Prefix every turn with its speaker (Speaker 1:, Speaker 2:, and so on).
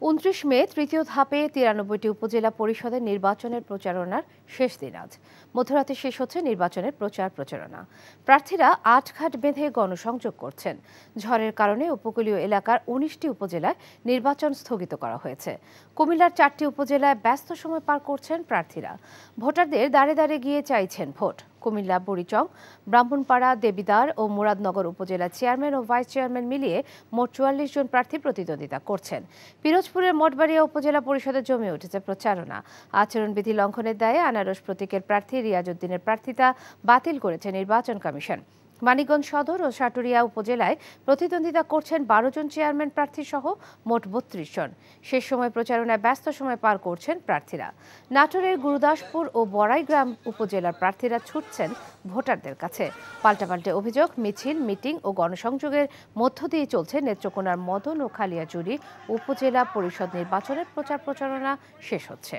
Speaker 1: ২৯ মে তৃতীয় ধাপে ৯৩টি উপজেলা পরিষদের নির্বাচনের প্রচারণার শেষ দিন আজ। মধ্যরাতে শেষ হচ্ছে নির্বাচনের প্রচারণা। প্রার্থীরা আটঘাট বেঁধে গণসংযোগ করছেন। ঝড়ের কারণে উপকূলীয় এলাকার ১৯টি উপজেলায় নির্বাচন স্থগিত করা হয়েছে। কুমিল্লার ৪টি উপজেলায় ব্যস্ত সময় পার করছেন প্রার্থীরা। ভোটারদের দাঁড়ে দাঁড়ে গিয়ে চাইছেন ভোট। কুমিল্লা, বুড়িচং, ব্রাহ্মণপাড়া, দেবিদ্বার ও মুরাদনগর উপজেলা চেয়ারম্যান ও ভাইস চেয়ারম্যান মিলিয়ে মোট ৪৪ জন প্রার্থী প্রতিদ্বন্দ্বিতা করছেন। পিরোজপুরের মঠবাড়িয়া উপজেলা পরিষদে জমে উঠেছে প্রচারণা। আচরণবিধি লঙ্ঘনের দায়ে আনারস প্রতীকের প্রার্থী রিয়াজউদ্দিনের প্রার্থিতা বাতিল করেছে নির্বাচন কমিশন। মানিকগঞ্জ সদর ও সাটুরিয়া উপজেলায় প্রতিদ্বন্দ্বিতা করছেন ১২ জন চেয়ারম্যান প্রার্থী সহ মোট ৩২ জন। শেষ সময় প্রচারণায় ব্যস্ত সময় পার করছেন প্রার্থীরা। নাটোরের গুরুদাসপুর ও বড়াইগ্রাম উপজেলার প্রার্থীরা ছুটছেন ভোটারদের কাছে। পাল্টাপাল্টে অভিযোগ, মিছিল, মিটিং ও গণসংযোগের মধ্য দিয়ে চলছে নেত্রকোনার মদন ও খালিয়াজুড়ি উপজেলা পরিষদ নির্বাচনের প্রচারণা শেষ হচ্ছে।